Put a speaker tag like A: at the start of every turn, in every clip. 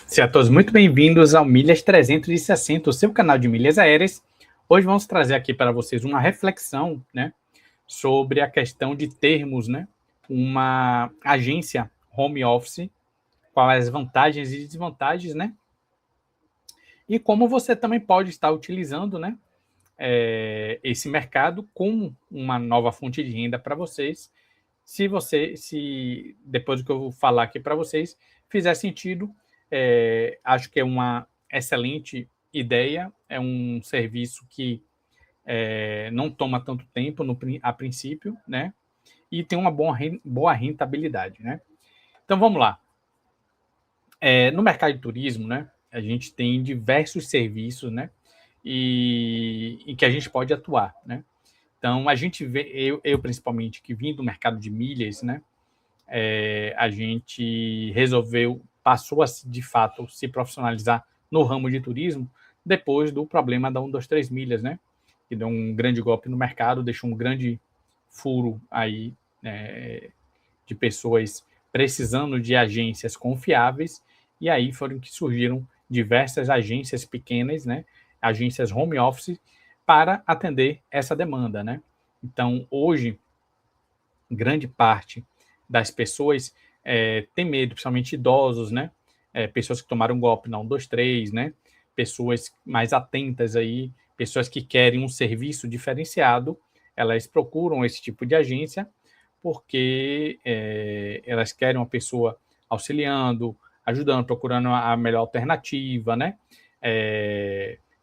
A: Sejam todos muito bem-vindos ao Milhas 360, o seu canal de milhas aéreas. Hoje vamos trazer aqui para vocês uma reflexão, né, sobre a questão de termos, né, uma agência home office, quais as vantagens e desvantagens, né, e como você também pode estar utilizando, né, esse mercado como uma nova fonte de renda para vocês, se depois do que eu vou falar aqui para vocês, fizer sentido. Acho que é uma excelente ideia, é um serviço que não toma tanto tempo a princípio, né? E tem uma boa rentabilidade, né? Então vamos lá. No mercado de turismo, né? A gente tem diversos serviços, né? E em que a gente pode atuar, né? Então a gente vê, eu principalmente que vim do mercado de milhas, né? A gente passou a de fato se profissionalizar no ramo de turismo depois do problema da 123 milhas, né? Que deu um grande golpe no mercado, deixou um grande furo aí de pessoas precisando de agências confiáveis, e aí foram que surgiram diversas agências pequenas, né? Agências home office para atender essa demanda, né? Então, hoje, grande parte das pessoas tem medo, principalmente idosos, né? Pessoas que tomaram golpe na 123, né? Pessoas mais atentas aí, pessoas que querem um serviço diferenciado, elas procuram esse tipo de agência porque elas querem uma pessoa auxiliando, ajudando, procurando a melhor alternativa, né?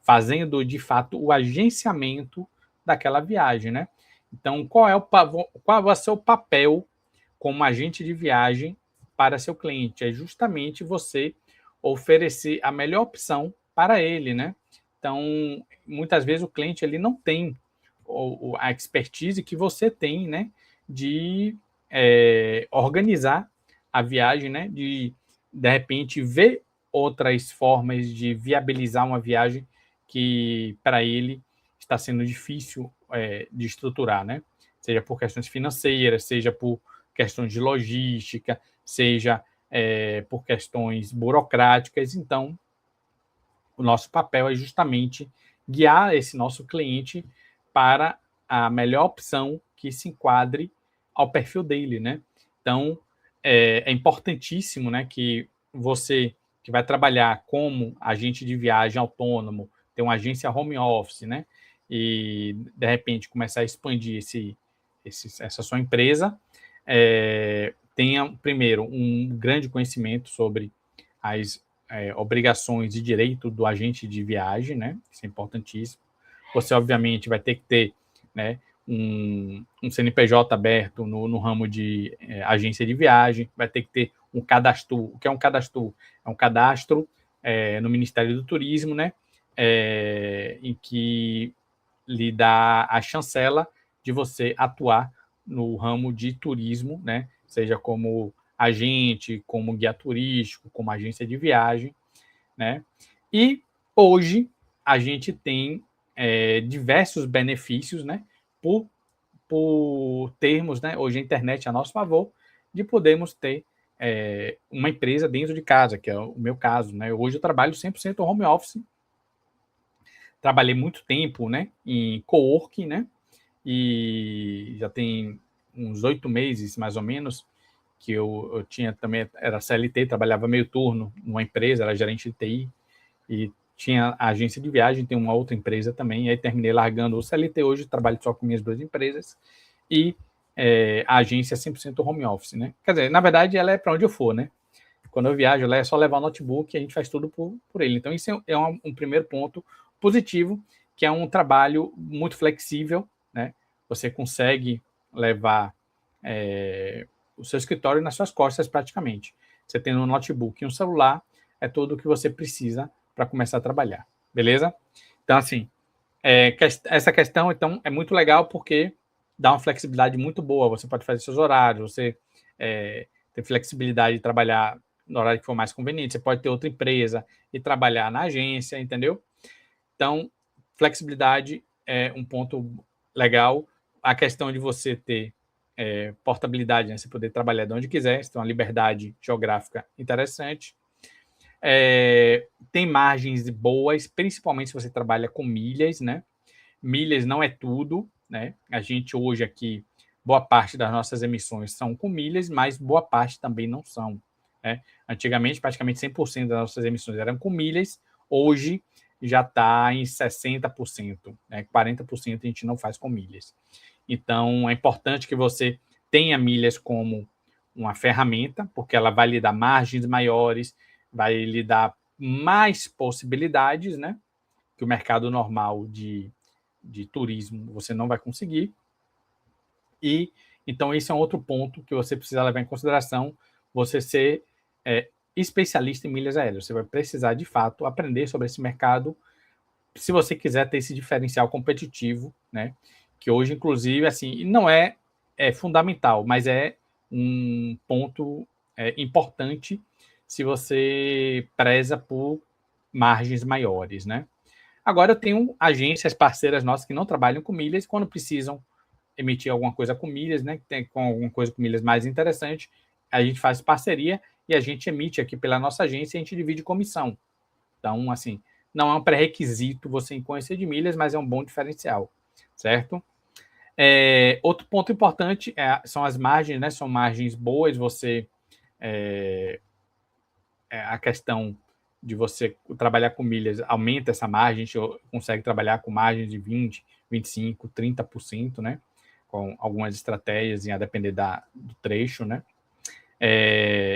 A: Fazendo de fato o agenciamento daquela viagem, né? Então, qual vai ser o papel como agente de viagem para seu cliente? É justamente você oferecer a melhor opção para ele, né? Então, muitas vezes o cliente ele não tem a expertise que você tem, né? De organizar a viagem, né? De repente ver outras formas de viabilizar uma viagem que para ele está sendo difícil de estruturar, né? Seja por questões financeiras, seja por questões de logística, seja por questões burocráticas. Então, o nosso papel é justamente guiar esse nosso cliente para a melhor opção que se enquadre ao perfil dele, né? Então, é importantíssimo, né, que você que vai trabalhar como agente de viagem autônomo, ter uma agência home office, né? E, de repente, começar a expandir essa sua empresa, tenha, primeiro, um grande conhecimento sobre as obrigações e direito do agente de viagem, né? Isso é importantíssimo. Você, obviamente, vai ter que ter, né, um CNPJ aberto no ramo de agência de viagem, vai ter que ter um cadastro. O que é um cadastro? É um cadastro no Ministério do Turismo, né? Em que lhe dá a chancela de você atuar no ramo de turismo, né? Seja como agente, como guia turístico, como agência de viagem, né? E hoje a gente tem diversos benefícios, né? Por termos, né? Hoje a internet é a nosso favor de podermos ter uma empresa dentro de casa, que é o meu caso, né? Hoje eu trabalho 100% home office. Trabalhei muito tempo, né? Em coworking, né? E já tem uns 8 meses, mais ou menos, que eu tinha também, era CLT, trabalhava meio turno numa empresa, era gerente de TI, e tinha a agência de viagem, tem uma outra empresa também, e aí terminei largando o CLT, hoje trabalho só com minhas duas empresas, e a agência é 100% home office, né? Quer dizer, na verdade, ela é para onde eu for, né? Quando eu viajo, lá é só levar o notebook e a gente faz tudo por ele. Então, isso é um primeiro ponto positivo, que é um trabalho muito flexível, né? Você consegue levar o seu escritório nas suas costas praticamente. Você tendo um notebook e um celular, é tudo o que você precisa para começar a trabalhar, beleza? Então, assim, essa questão, então, é muito legal porque dá uma flexibilidade muito boa. Você pode fazer seus horários, você tem flexibilidade de trabalhar no horário que for mais conveniente. Você pode ter outra empresa e trabalhar na agência, entendeu? Então, flexibilidade é um ponto legal. A questão de você ter portabilidade, né? Você poder trabalhar de onde quiser, você tem uma liberdade geográfica interessante. Tem margens boas, principalmente se você trabalha com milhas, né? Milhas não é tudo, né? A gente hoje aqui, boa parte das nossas emissões são com milhas, mas boa parte também não são, né? Antigamente, praticamente 100% das nossas emissões eram com milhas, hoje já está em 60%, né? 40% a gente não faz com milhas. Então, é importante que você tenha milhas como uma ferramenta, porque ela vai lhe dar margens maiores, vai lhe dar mais possibilidades, né? Que o mercado normal de turismo você não vai conseguir. E então esse é um outro ponto que você precisa levar em consideração, você ser especialista em milhas aéreas. Você vai precisar, de fato, aprender sobre esse mercado se você quiser ter esse diferencial competitivo, né? Que hoje, inclusive, assim, não é fundamental, mas é um ponto importante se você preza por margens maiores, né? Agora eu tenho agências parceiras nossas que não trabalham com milhas, quando precisam emitir alguma coisa com milhas, né? Tem com alguma coisa com milhas mais interessante, a gente faz parceria e a gente emite aqui pela nossa agência e a gente divide comissão. Então, assim, não é um pré-requisito você conhecer de milhas, mas é um bom diferencial, certo? Outro ponto importante são as margens, né? São margens boas, você a questão de você trabalhar com milhas aumenta essa margem, a gente consegue trabalhar com margens de 20, 25, 30%, né? Com algumas estratégias, a depender do trecho, né?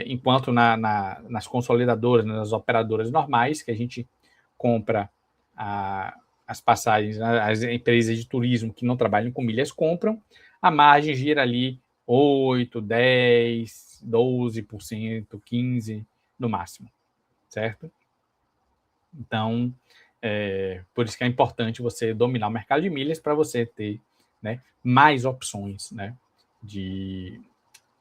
A: Enquanto nas consolidadoras, nas operadoras normais, que a gente compra as passagens, as empresas de turismo que não trabalham com milhas compram, a margem gira ali 8, 10, 12%, 15% no máximo, certo? Então, por isso que é importante você dominar o mercado de milhas para você ter, né, mais opções, né,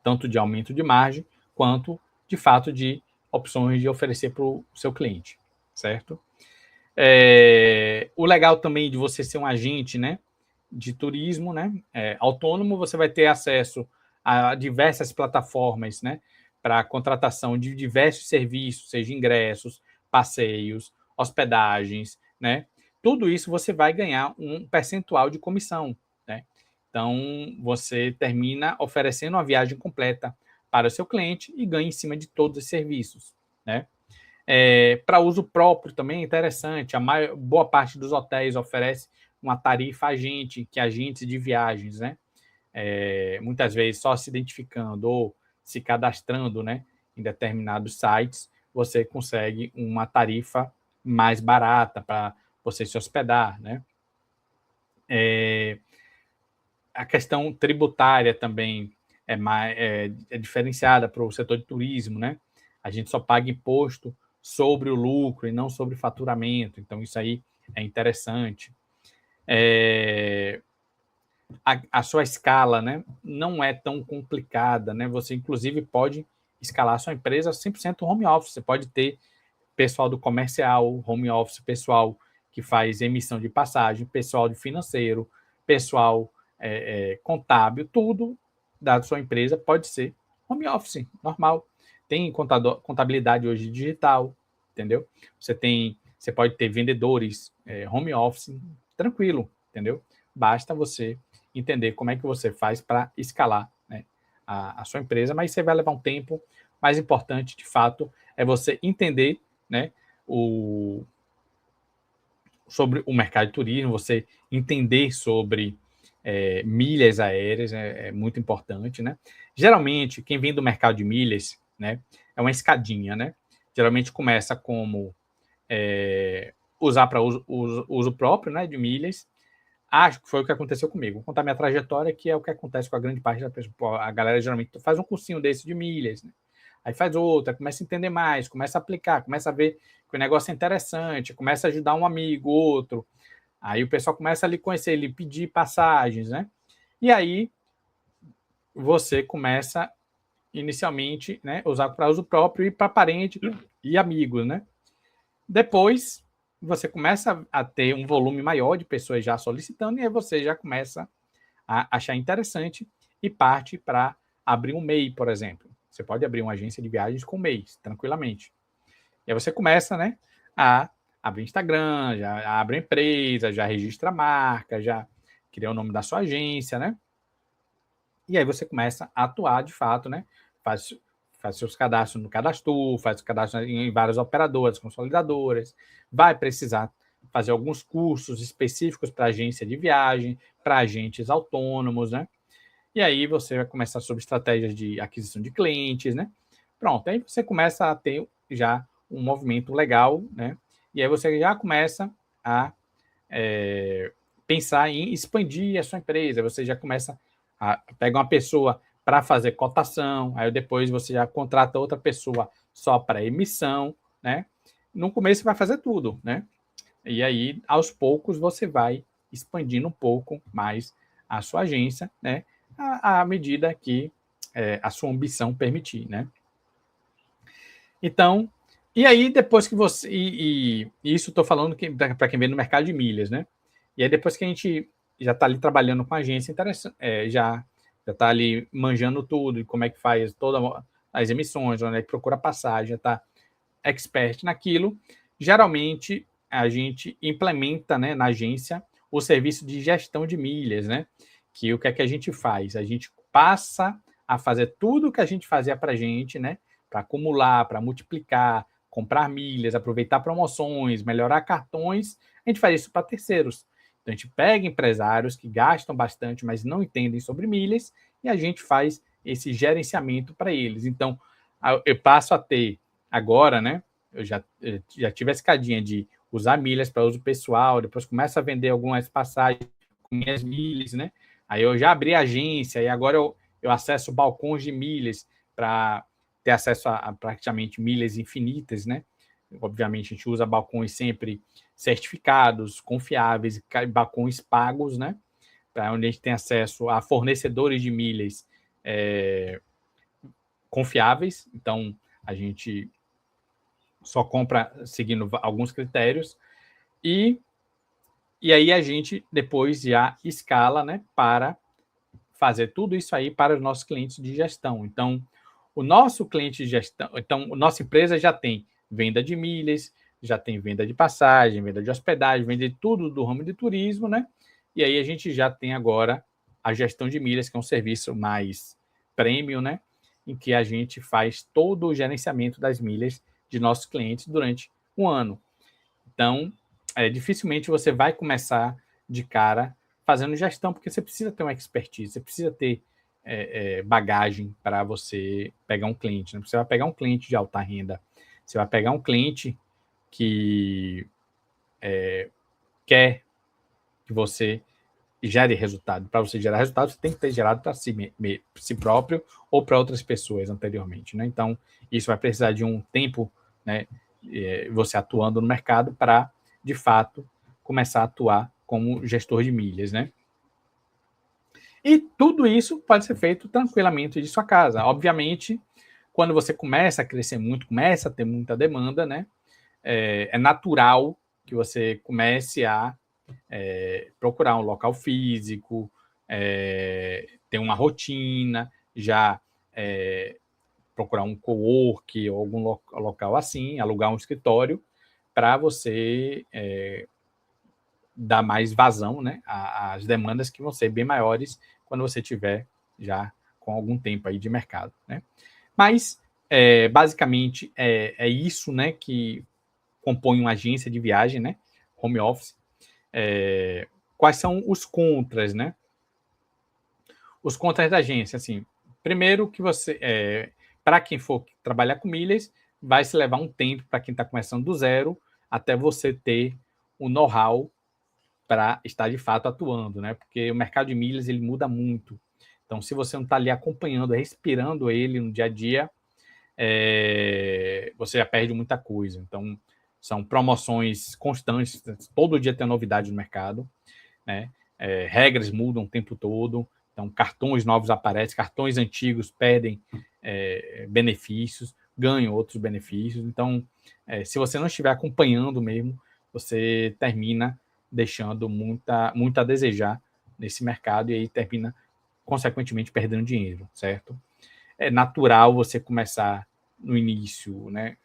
A: tanto de aumento de margem, quanto, de fato, de opções de oferecer para o seu cliente, certo? O legal também de você ser um agente, né, de turismo, né, autônomo, você vai ter acesso a diversas plataformas, né, para contratação de diversos serviços, seja ingressos, passeios, hospedagens, né? Tudo isso você vai ganhar um percentual de comissão, né? Então, você termina oferecendo uma viagem completa para o seu cliente e ganha em cima de todos os serviços, né? Para uso próprio também é interessante, boa parte dos hotéis oferece uma tarifa agente, que é agente de viagens, né? Muitas vezes só se identificando ou se cadastrando, né, em determinados sites, você consegue uma tarifa mais barata para você se hospedar, né? A questão tributária também é diferenciada para o setor de turismo, né? A gente só paga imposto sobre o lucro e não sobre faturamento, então isso aí é interessante. A sua escala, né, não é tão complicada, né? Você, inclusive, pode escalar a sua empresa 100% home office. Você pode ter pessoal do comercial, home office, pessoal que faz emissão de passagem, pessoal de financeiro, pessoal contábil, tudo da sua empresa pode ser home office, normal. Tem contabilidade hoje digital, entendeu? Você pode ter vendedores home office, tranquilo, entendeu? Basta você entender como é que você faz para escalar, né, a sua empresa, mas você vai levar um tempo. Mais importante, de fato, é você entender, né, sobre o mercado de turismo, você entender sobre milhas aéreas é muito importante, né? Geralmente, quem vem do mercado de milhas, né, é uma escadinha, né? Geralmente começa como usar para uso próprio, né, de milhas. Acho que foi o que aconteceu comigo. Vou contar minha trajetória, que é o que acontece com a grande parte da pessoa. A galera geralmente faz um cursinho desse de milhas, né? Aí faz outra, começa a entender mais, começa a aplicar, começa a ver que o negócio é interessante, começa a ajudar um amigo, outro. Aí o pessoal começa a lhe conhecer, lhe pedir passagens, né? E aí você começa inicialmente, né, usar para uso próprio e para parente e amigos, né? Depois você começa a ter um volume maior de pessoas já solicitando e aí você já começa a achar interessante e parte para abrir um MEI, por exemplo. Você pode abrir uma agência de viagens com MEI, tranquilamente. E aí você começa, né, a abrir Instagram, já abre empresa, já registra a marca, já cria o nome da sua agência, né? E aí você começa a atuar de fato, né? Faz seus cadastros no Cadastro, faz o cadastro em várias operadoras, consolidadoras, vai precisar fazer alguns cursos específicos para agência de viagem, para agentes autônomos, né? E aí você vai começar sobre estratégias de aquisição de clientes, né? Pronto, aí você começa a ter já um movimento legal, né? E aí você já começa a pensar em expandir a sua empresa. Você já começa a pegar uma pessoa para fazer cotação, aí depois você já contrata outra pessoa só para emissão, né? No começo você vai fazer tudo, né? E aí, aos poucos, você vai expandindo um pouco mais a sua agência, né? À medida que a sua ambição permitir, né? Então, e aí depois que você... E isso estou falando para quem vem no mercado de milhas, né? E aí depois que a gente já está ali trabalhando com a agência, já está ali manjando tudo, como é que faz todas as emissões, onde é que procura passagem, já está expert naquilo, geralmente a gente implementa, né, na agência o serviço de gestão de milhas, né? Que o que é que a gente faz? A gente passa a fazer tudo o que a gente fazia para a gente, né? Para acumular, para multiplicar, comprar milhas, aproveitar promoções, melhorar cartões. A gente faz isso para terceiros. Então a gente pega empresários que gastam bastante, mas não entendem sobre milhas, e a gente faz esse gerenciamento para eles. Então eu passo a ter agora, né? Eu já tive a escadinha de usar milhas para uso pessoal, depois começo a vender algumas passagens com minhas milhas, né? Aí eu já abri a agência e agora eu acesso balcões de milhas para ter acesso a praticamente milhas infinitas, né? Obviamente a gente usa balcões sempre certificados, confiáveis, balcões pagos, né? Para onde a gente tem acesso a fornecedores de milhas confiáveis. Então a gente só compra seguindo alguns critérios e aí a gente depois já escala, né, para fazer tudo isso aí para os nossos clientes de gestão. Então, o nosso cliente de gestão, então, a nossa empresa já tem venda de milhas, já tem venda de passagem, venda de hospedagem, venda de tudo do ramo de turismo, né? E aí a gente já tem agora a gestão de milhas, que é um serviço mais premium, né? Em que a gente faz todo o gerenciamento das milhas de nossos clientes durante um ano. Então, dificilmente você vai começar de cara fazendo gestão, porque você precisa ter uma expertise, você precisa ter bagagem para você pegar um cliente. Né? Você vai pegar um cliente de alta renda, você vai pegar um cliente que quer que você gere resultado. Para você gerar resultado, você tem que ter gerado para si próprio ou para outras pessoas anteriormente. Né? Então, isso vai precisar de um tempo, né, você atuando no mercado para, de fato, começar a atuar como gestor de milhas. Né? E tudo isso pode ser feito tranquilamente de sua casa. Obviamente, quando você começa a crescer muito, começa a ter muita demanda, né? É natural que você comece a procurar um local físico, ter uma rotina, já procurar um co-work ou algum local assim, alugar um escritório para você dar mais vazão, né, às demandas que vão ser bem maiores quando você tiver já com algum tempo aí de mercado, né? Mas basicamente é isso, né, que compõe uma agência de viagem, né, home office. Quais são os contras, né? Os contras da agência, assim, primeiro que você, para quem for trabalhar com milhas, vai se levar um tempo para quem está começando do zero até você ter o know-how para estar de fato atuando, né? Porque o mercado de milhas ele muda muito. Então, se você não está ali acompanhando, respirando ele no dia a dia, você já perde muita coisa. Então, são promoções constantes, todo dia tem novidade no mercado, né? Regras mudam o tempo todo, então cartões novos aparecem, cartões antigos perdem benefícios, ganham outros benefícios. Então, se você não estiver acompanhando mesmo, você termina deixando muito a desejar nesse mercado e aí termina, consequentemente, perdendo dinheiro, certo? É natural você começar no início, né?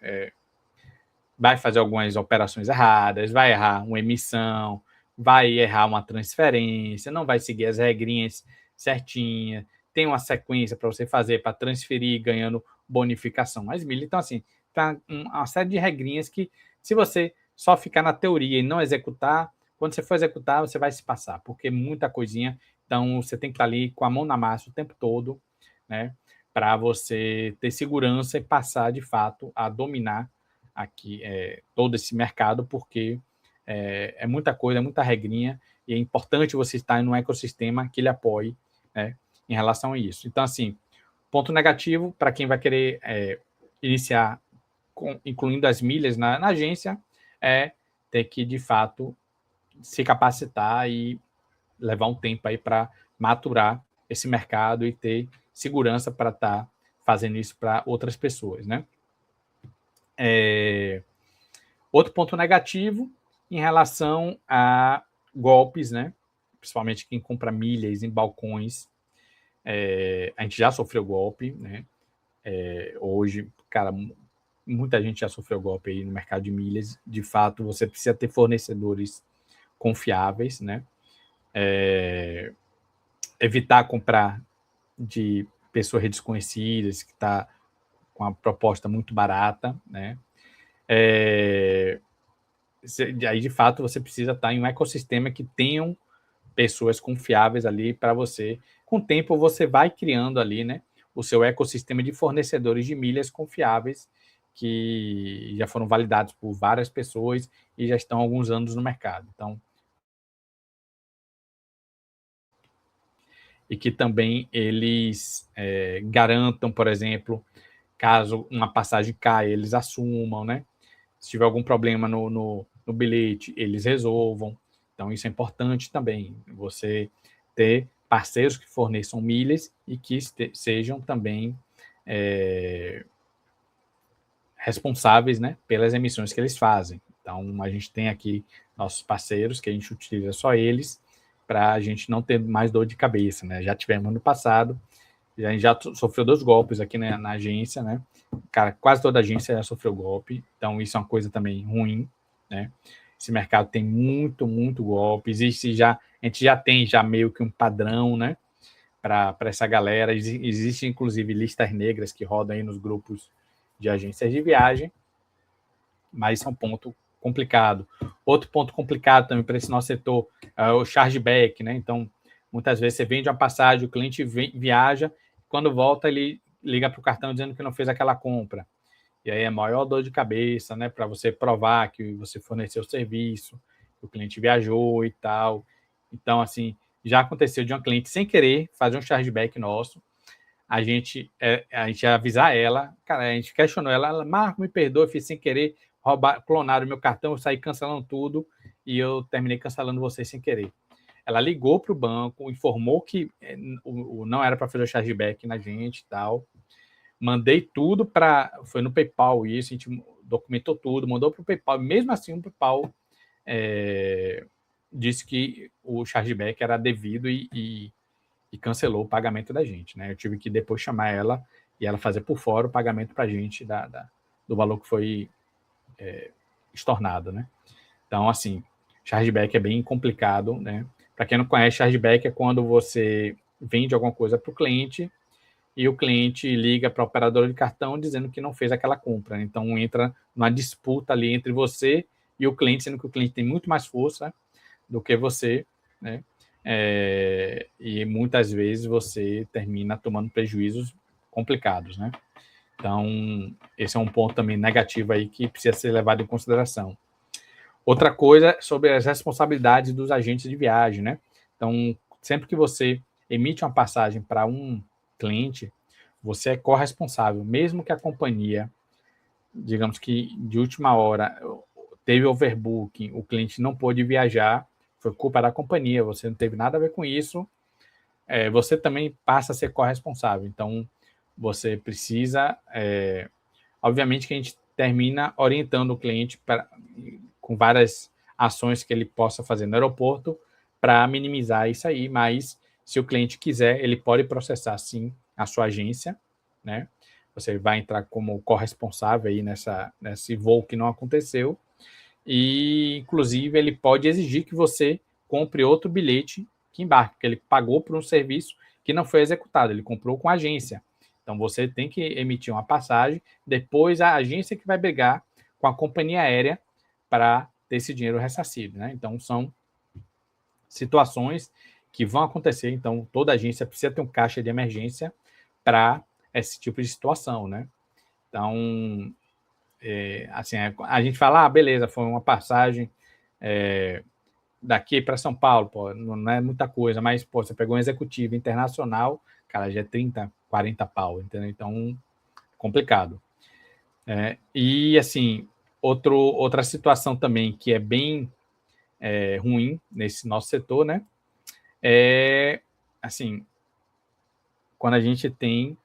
A: vai fazer algumas operações erradas, vai errar uma emissão, vai errar uma transferência, não vai seguir as regrinhas certinhas, tem uma sequência para você fazer para transferir ganhando bonificação mais milha. Então, assim, tá uma série de regrinhas que, se você só ficar na teoria e não executar, quando você for executar, você vai se passar, porque muita coisinha. Então, você tem que estar ali com a mão na massa o tempo todo, né, para você ter segurança e passar, de fato, a dominar aqui todo esse mercado, porque é muita coisa, é muita regrinha, e é importante você estar em um ecossistema que lhe apoie, né, em relação a isso. Então, assim, ponto negativo para quem vai querer iniciar, incluindo as milhas na agência, é ter que, de fato, se capacitar e levar um tempo aí para maturar esse mercado e ter segurança para estar fazendo isso para outras pessoas, né? Outro ponto negativo em relação a golpes, né? Principalmente quem compra milhas em balcões, a gente já sofreu golpe, né? Hoje, cara, muita gente já sofreu golpe aí no mercado de milhas. De fato, você precisa ter fornecedores confiáveis, né? Evitar comprar de pessoas desconhecidas, que está com uma proposta muito barata, né? Aí, de fato, você precisa estar em um ecossistema que tenham pessoas confiáveis ali para você. Com o tempo, você vai criando ali, né, o seu ecossistema de fornecedores de milhas confiáveis, que já foram validados por várias pessoas e já estão há alguns anos no mercado. Então, e que também eles garantam, por exemplo, caso uma passagem caia, eles assumam, né? Se tiver algum problema no bilhete, eles resolvam. Então, isso é importante também, você ter parceiros que forneçam milhas e que sejam também responsáveis, né, pelas emissões que eles fazem. Então, a gente tem aqui nossos parceiros, que a gente utiliza só eles, para a gente não ter mais dor de cabeça, né? Já tivemos no passado, a gente já sofreu 2 golpes aqui na agência, né? Cara, quase toda agência já sofreu golpe, então isso é uma coisa também ruim, né? Esse mercado tem muito, muito golpe, existe já, a gente já tem já meio que um padrão, né? Para essa galera, existe inclusive listas negras que rodam aí nos grupos de agências de viagem, mas isso é um ponto complicado. Outro ponto complicado também para esse nosso setor é o chargeback, né? Então, muitas vezes você vende uma passagem, o cliente viaja, quando volta ele liga para o cartão dizendo que não fez aquela compra. E aí é maior dor de cabeça, né? Para você provar que você forneceu o serviço, que o cliente viajou e tal. Então, assim, já aconteceu de uma cliente sem querer fazer um chargeback nosso, a gente ia avisar ela, cara, a gente questionou ela, Marco, me perdoa, fiz sem querer, clonaram meu cartão, eu saí cancelando tudo e eu terminei cancelando você sem querer. Ela ligou para o banco, informou que não era para fazer o chargeback na gente e tal. Mandei tudo para. Foi no PayPal isso, a gente documentou tudo, mandou para o PayPal. Mesmo assim, o PayPal disse que o chargeback era devido e cancelou o pagamento da gente, né? Eu tive que depois chamar ela e ela fazer por fora o pagamento para a gente do valor que foi estornado, né? Então, assim, chargeback é bem complicado, né? Para quem não conhece, chargeback é quando você vende alguma coisa para o cliente e o cliente liga para a operadora de cartão dizendo que não fez aquela compra. Né? Então, entra numa disputa ali entre você e o cliente, sendo que o cliente tem muito mais força do que você, né? E muitas vezes você termina tomando prejuízos complicados, né? Então, esse é um ponto também negativo aí que precisa ser levado em consideração. Outra coisa sobre as responsabilidades dos agentes de viagem, né? Então, sempre que você emite uma passagem para um cliente, você é corresponsável, mesmo que a companhia, digamos que de última hora, teve overbooking, o cliente não pôde viajar, foi culpa da companhia, você não teve nada a ver com isso, você também passa a ser corresponsável. Então, você precisa, obviamente que a gente termina orientando o cliente com várias ações que ele possa fazer no aeroporto para minimizar isso aí, mas se o cliente quiser, ele pode processar sim a sua agência, né? você vai entrar como corresponsável aí nesse voo que não aconteceu, e, inclusive, ele pode exigir que você compre outro bilhete que embarque, porque ele pagou por um serviço que não foi executado, ele comprou com a agência. Então, você tem que emitir uma passagem, depois a agência que vai brigar com a companhia aérea para ter esse dinheiro ressarcido, né? Então, são situações que vão acontecer, então toda agência precisa ter um caixa de emergência para esse tipo de situação, né? Então, assim, a gente fala, beleza, foi uma passagem daqui para São Paulo, pô, não é muita coisa, mas, pô, você pegou um executivo internacional, cara, já é 30, 40 pau, entendeu? Então, complicado. E, assim, outra situação também que é bem ruim nesse nosso setor, né? Assim, quando a gente tem,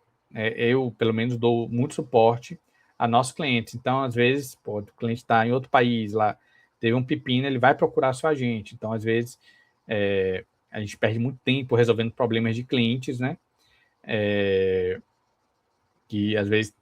A: eu pelo menos dou muito suporte a nossos clientes. Então, às vezes, pô, o cliente está em outro país, lá teve um pepino, ele vai procurar só a gente. Então, às vezes, a gente perde muito tempo resolvendo problemas de clientes, né? Que às vezes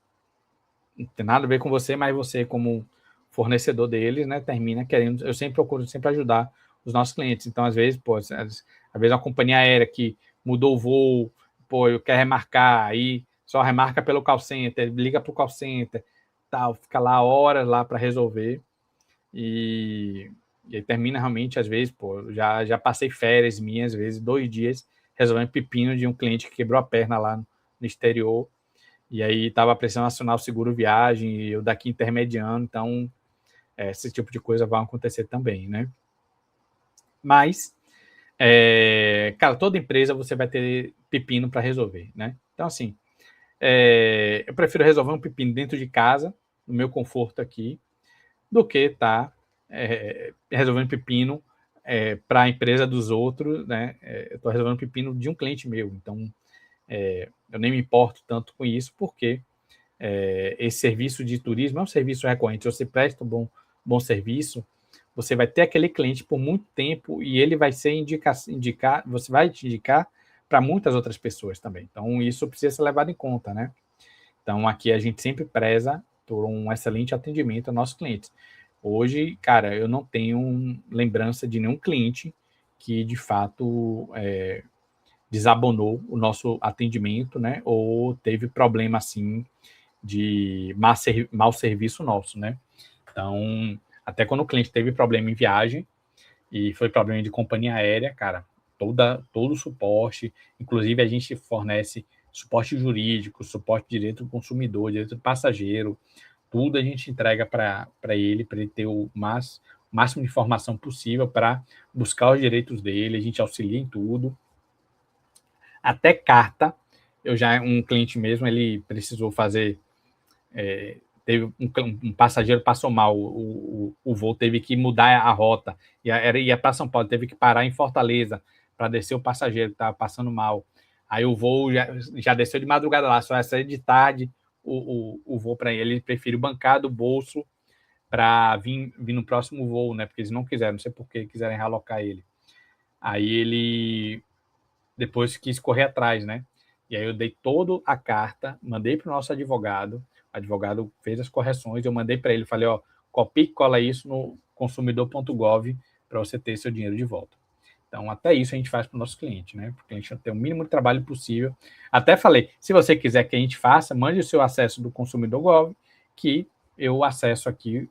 A: não tem nada a ver com você, mas você, como fornecedor deles, né, termina querendo. Eu sempre procuro sempre ajudar os nossos clientes. Então, às vezes, pô, às vezes uma companhia aérea que mudou o voo, pô, eu quero remarcar, aí só remarca pelo call center, liga para o call center, tal, fica lá horas lá para resolver. E aí termina realmente, às vezes, pô, já passei férias minhas, às vezes, 2 dias resolvendo pepino de um cliente que quebrou a perna lá no exterior. E aí estava precisando acionar o seguro viagem e eu daqui intermediando, então esse tipo de coisa vai acontecer também, né? Mas, cara, toda empresa você vai ter pepino para resolver, né? Então, assim, eu prefiro resolver um pepino dentro de casa, no meu conforto aqui, do que estar resolvendo pepino para a empresa dos outros, né? Eu estou resolvendo pepino de um cliente meu, então eu nem me importo tanto com isso, porque esse serviço de turismo é um serviço recorrente. Se você presta um bom serviço, você vai ter aquele cliente por muito tempo e ele vai ser você vai te indicar para muitas outras pessoas também. Então, isso precisa ser levado em conta, né? Então, aqui a gente sempre preza por um excelente atendimento aos nossos clientes. Hoje, cara, eu não tenho lembrança de nenhum cliente que, de fato, desabonou o nosso atendimento, né? Ou teve problema, assim, de mau serviço nosso, né? Então, até quando o cliente teve problema em viagem e foi problema de companhia aérea, cara, todo o suporte, inclusive a gente fornece suporte jurídico, suporte de direito do consumidor, direito do passageiro, tudo a gente entrega para ele ter o máximo de informação possível para buscar os direitos dele, a gente auxilia em tudo. Até carta, um cliente mesmo, ele precisou fazer teve um passageiro passou mal, o voo teve que mudar a rota, ia para São Paulo, teve que parar em Fortaleza para descer o passageiro que estava passando mal. Aí o voo já desceu de madrugada lá, só ia sair de tarde o voo para ele preferiu bancar do bolso para vir no próximo voo, né? Porque eles não quiseram, não sei por que quiserem realocar ele. Aí ele depois quis correr atrás, né? E aí eu dei toda a carta, mandei para o nosso advogado, o advogado fez as correções, eu mandei para ele, falei, ó, copia e cola isso no consumidor.gov para você ter seu dinheiro de volta. Então, até isso a gente faz para o nosso cliente, né? Porque a gente tem o mínimo de trabalho possível. Até falei, se você quiser que a gente faça, mande o seu acesso do consumidor.gov, que eu acesso aqui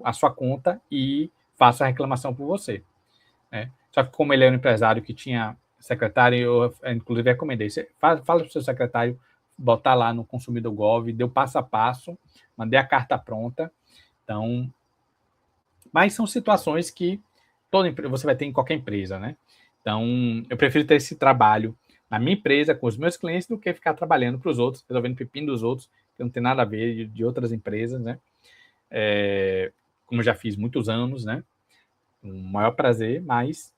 A: a sua conta e faço a reclamação por você. Né? Só que como ele era um empresário que tinha secretário, eu inclusive recomendei, fala para o seu secretário botar lá no Consumidor Gov, deu passo a passo, mandei a carta pronta. Então, mas são situações que você vai ter em qualquer empresa, né? Então, eu prefiro ter esse trabalho na minha empresa, com os meus clientes, do que ficar trabalhando para os outros, resolvendo pepino dos outros, que não tem nada a ver de outras empresas, né? Como eu já fiz muitos anos, né? Um maior prazer, mas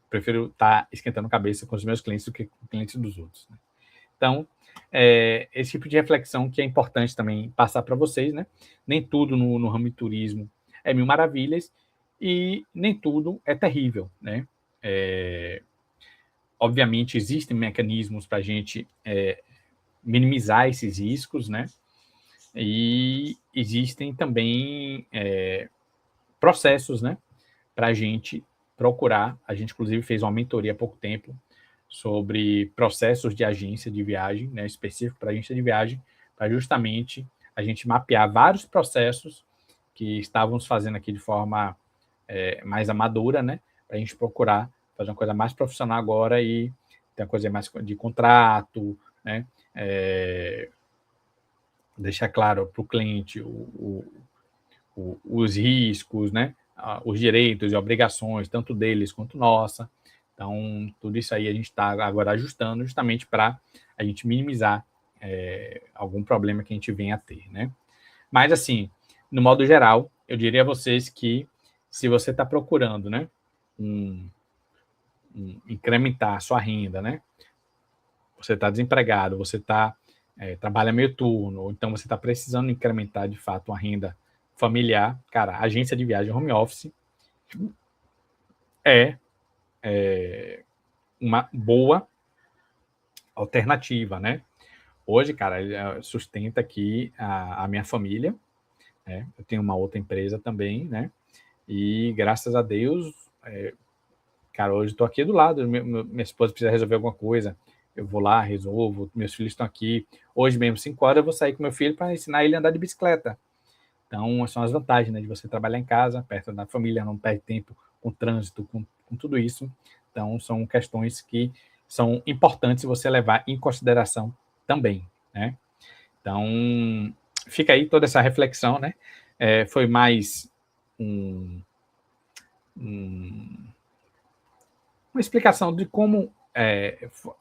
A: prefiro estar esquentando a cabeça com os meus clientes do que com clientes dos outros. Né? Então, esse tipo de reflexão que é importante também passar para vocês, né? Nem tudo no ramo de turismo é mil maravilhas e nem tudo é terrível, né? Obviamente, existem mecanismos para a gente minimizar esses riscos, né? E existem também processos, né, para a gente procurar. A gente, inclusive, fez uma mentoria há pouco tempo sobre processos de agência de viagem, né, específico para agência de viagem, para justamente a gente mapear vários processos que estávamos fazendo aqui de forma mais amadora, né, para a gente procurar fazer uma coisa mais profissional agora e ter uma coisa mais de contrato, né, deixar claro para o cliente os riscos, né, os direitos e obrigações, tanto deles quanto nossa. Então, tudo isso aí a gente está agora ajustando justamente para a gente minimizar algum problema que a gente venha a ter, né? Mas, assim, no modo geral, eu diria a vocês que se você está procurando, né, incrementar a sua renda, né? Você está desempregado, você trabalha meio turno, ou então você está precisando incrementar, de fato, uma renda familiar, cara, agência de viagem home office é uma boa alternativa, né? Hoje, cara, sustenta aqui a minha família, né? Eu tenho uma outra empresa também, né? E graças a Deus, cara, hoje estou aqui do lado, minha esposa precisa resolver alguma coisa, eu vou lá, resolvo, meus filhos estão aqui. Hoje mesmo, 5 horas, eu vou sair com meu filho para ensinar ele a andar de bicicleta. Então, são as vantagens, né, de você trabalhar em casa, perto da família, não perde tempo com trânsito, com tudo isso. Então, são questões que são importantes você levar em consideração também, né? Então, fica aí toda essa reflexão, né? Foi mais uma explicação de como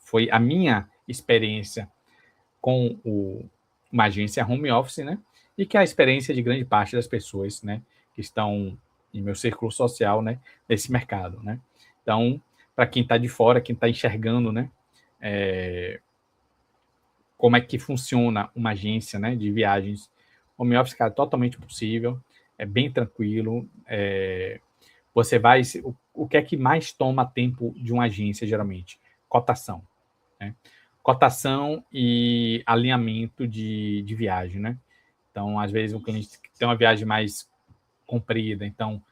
A: foi a minha experiência com uma agência home office, né? E que é a experiência de grande parte das pessoas, né, que estão em meu círculo social, né, nesse mercado, né? Então, para quem está de fora, quem está enxergando, né, como é que funciona uma agência, né, de viagens, home office, cara, totalmente possível, é bem tranquilo, você vai, o que é que mais toma tempo de uma agência, geralmente? Cotação, né? Cotação e alinhamento de viagem, né? Então, às vezes, o cliente tem uma viagem mais comprida, então,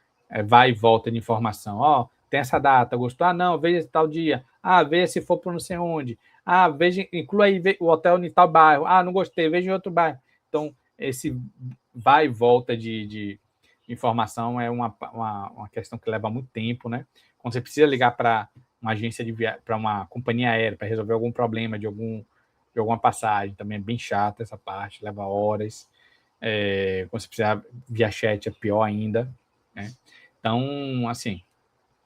A: vai e volta de informação. Ó, tem essa data, gostou? Ah, não, veja tal dia. Ah, veja se for para não sei onde. Ah, veja, inclua aí o hotel em tal bairro. Ah, não gostei, veja em outro bairro. Então, esse vai e volta de informação é uma questão que leva muito tempo, né? Quando você precisa ligar para uma agência de viagem, para uma companhia aérea, para resolver algum problema de alguma passagem, também é bem chata essa parte, leva horas. Quando você precisar via chat é pior ainda, né? Então, assim,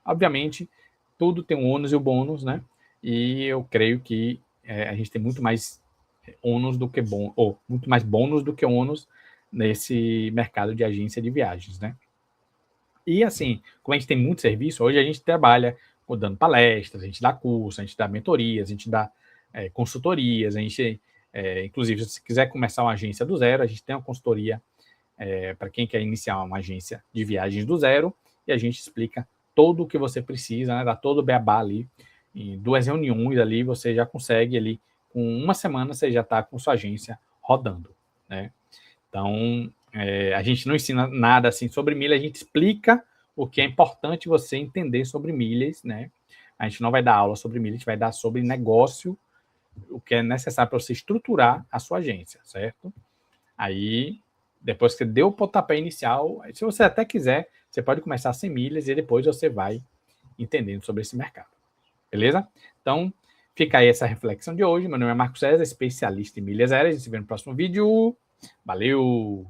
A: obviamente, tudo tem um ônus e o bônus, né? E eu creio que a gente tem muito mais ônus do que bônus, ou muito mais bônus do que ônus nesse mercado de agência de viagens, né? E assim, como a gente tem muito serviço, hoje a gente trabalha dando palestras, a gente dá curso, a gente dá mentorias, a gente dá consultorias, a gente, inclusive, se você quiser começar uma agência do zero, a gente tem uma consultoria para quem quer iniciar uma agência de viagens do zero, e a gente explica todo o que você precisa, né, dá todo o beabá ali, em 2 reuniões ali, você já consegue ali, com uma semana você já está com sua agência rodando, né? Então, a gente não ensina nada assim sobre milha, a gente explica o que é importante você entender sobre milhas, né? A gente não vai dar aula sobre milha, a gente vai dar sobre negócio, o que é necessário para você estruturar a sua agência, certo? Aí, depois que você deu o pontapé inicial, se você até quiser, você pode começar sem milhas e depois você vai entendendo sobre esse mercado. Beleza? Então, fica aí essa reflexão de hoje. Meu nome é Marco César, especialista em milhas aéreas. A gente se vê no próximo vídeo. Valeu!